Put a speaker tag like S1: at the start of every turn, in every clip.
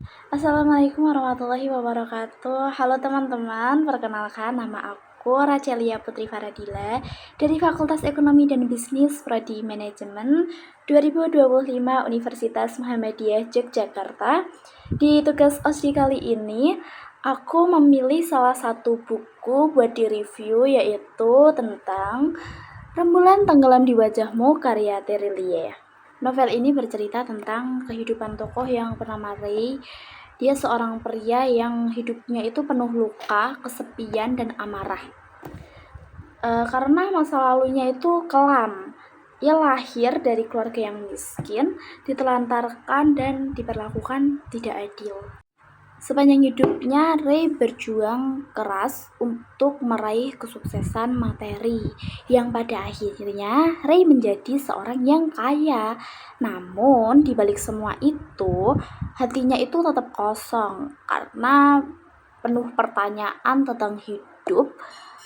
S1: Assalamualaikum warahmatullahi wabarakatuh. Halo teman-teman, perkenalkan nama aku Racelia Putri Faradila dari Fakultas Ekonomi dan Bisnis Prodi Manajemen 2025 Universitas Muhammadiyah Yogyakarta. Di tugas OSDI kali ini, aku memilih salah satu buku buat direview, yaitu tentang Rembulan Tenggelam di Wajahmu karya Terelie. Novel ini bercerita tentang kehidupan tokoh yang bernama Ray. Dia seorang pria yang hidupnya itu penuh luka, kesepian, dan amarah. Karena masa lalunya itu kelam. Ia lahir dari keluarga yang miskin, ditelantarkan, dan diperlakukan tidak adil. Sepanjang hidupnya, Ray berjuang keras untuk meraih kesuksesan materi, yang pada akhirnya Ray menjadi seorang yang kaya. Namun, di balik semua itu, hatinya itu tetap kosong karena penuh pertanyaan tentang hidup,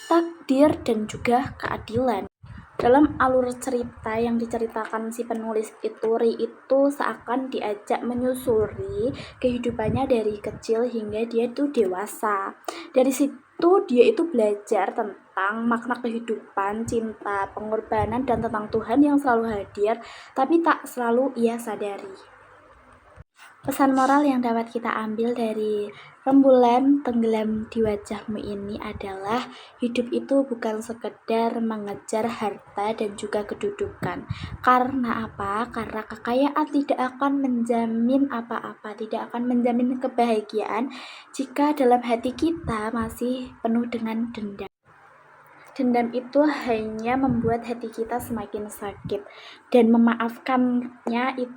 S1: takdir, dan juga keadilan. Dalam alur cerita yang diceritakan si penulis itu, Ray itu seakan diajak menyusuri kehidupannya dari kecil hingga dia itu dewasa. Dari situ dia itu belajar tentang makna kehidupan, cinta, pengorbanan, dan tentang Tuhan yang selalu hadir, tapi tak selalu ia sadari. Pesan moral yang dapat kita ambil dari Rembulan Tenggelam di Wajahmu ini adalah hidup itu bukan sekedar mengejar harta dan juga kedudukan. Karena apa? Karena kekayaan tidak akan menjamin apa-apa, tidak akan menjamin kebahagiaan jika dalam hati kita masih penuh dengan dendam. Dendam itu hanya membuat hati kita semakin sakit, dan memaafkannya itu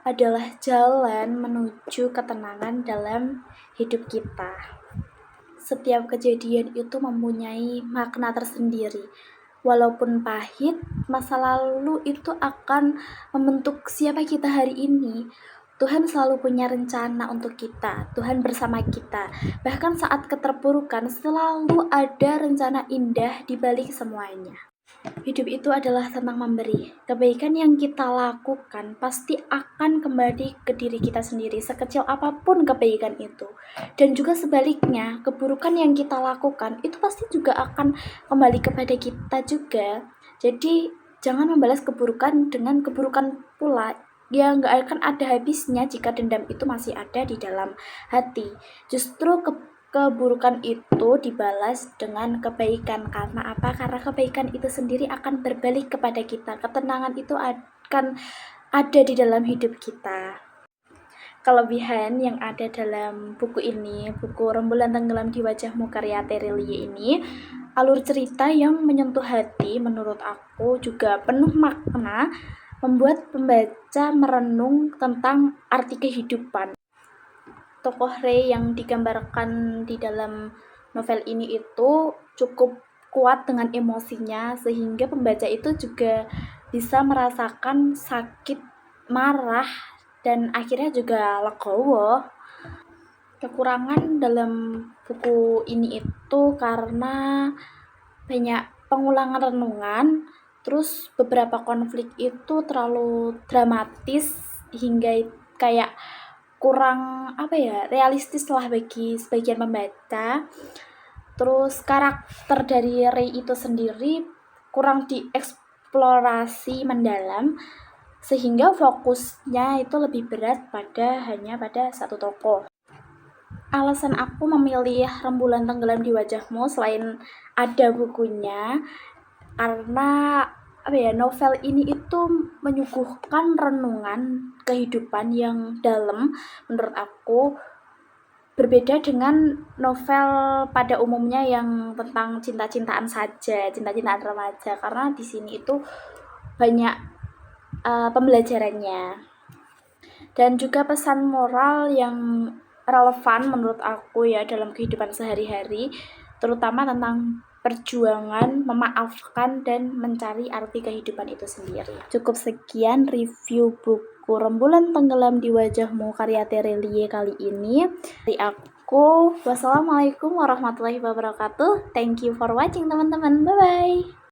S1: adalah jalan menuju ketenangan dalam hidup kita. Setiap kejadian itu mempunyai makna tersendiri. Walaupun pahit, masa lalu itu akan membentuk siapa kita hari ini. Tuhan selalu punya rencana untuk kita. Tuhan bersama kita. Bahkan saat keterpurukan, selalu ada rencana indah di balik semuanya. Hidup itu adalah tentang memberi. Kebaikan yang kita lakukan pasti akan kembali ke diri kita sendiri, sekecil apapun kebaikan itu. Dan juga sebaliknya, keburukan yang kita lakukan itu pasti juga akan kembali kepada kita juga. Jadi jangan membalas keburukan dengan keburukan pula. Ya nggak akan ada habisnya jika dendam itu masih ada di dalam hati. Justru keburukan itu dibalas dengan kebaikan. Karena apa? Karena kebaikan itu sendiri akan berbalik kepada kita. Ketenangan itu akan ada di dalam hidup kita. Kelebihan yang ada dalam buku ini, buku Rembulan Tenggelam di Wajahmu karya Terelie ini, alur cerita yang menyentuh hati menurut aku juga penuh makna, membuat pembaca merenung tentang arti kehidupan. Tokoh Ray yang digambarkan di dalam novel ini itu cukup kuat dengan emosinya, sehingga pembaca itu juga bisa merasakan sakit, marah, dan akhirnya juga legowo. Kekurangan dalam buku ini itu karena banyak pengulangan renungan, terus beberapa konflik itu terlalu dramatis hingga kayak kurang realistis lah bagi sebagian pembaca. Terus karakter dari Ray itu sendiri kurang dieksplorasi mendalam, sehingga fokusnya itu lebih berat hanya pada satu tokoh. Alasan aku memilih Rembulan Tenggelam di Wajahmu selain ada bukunya, karena novel ini itu menyuguhkan renungan kehidupan yang dalam menurut aku, berbeda dengan novel pada umumnya yang tentang cinta-cintaan saja, cinta-cintaan remaja, karena di sini itu banyak pembelajarannya dan juga pesan moral yang relevan menurut aku ya dalam kehidupan sehari-hari, terutama tentang perjuangan, memaafkan, dan mencari arti kehidupan itu sendiri. Cukup sekian review buku Rembulan Tenggelam di Wajahmu karya Terelie kali ini. Dari aku, wassalamualaikum warahmatullahi wabarakatuh. Thank you for watching teman-teman. Bye-bye.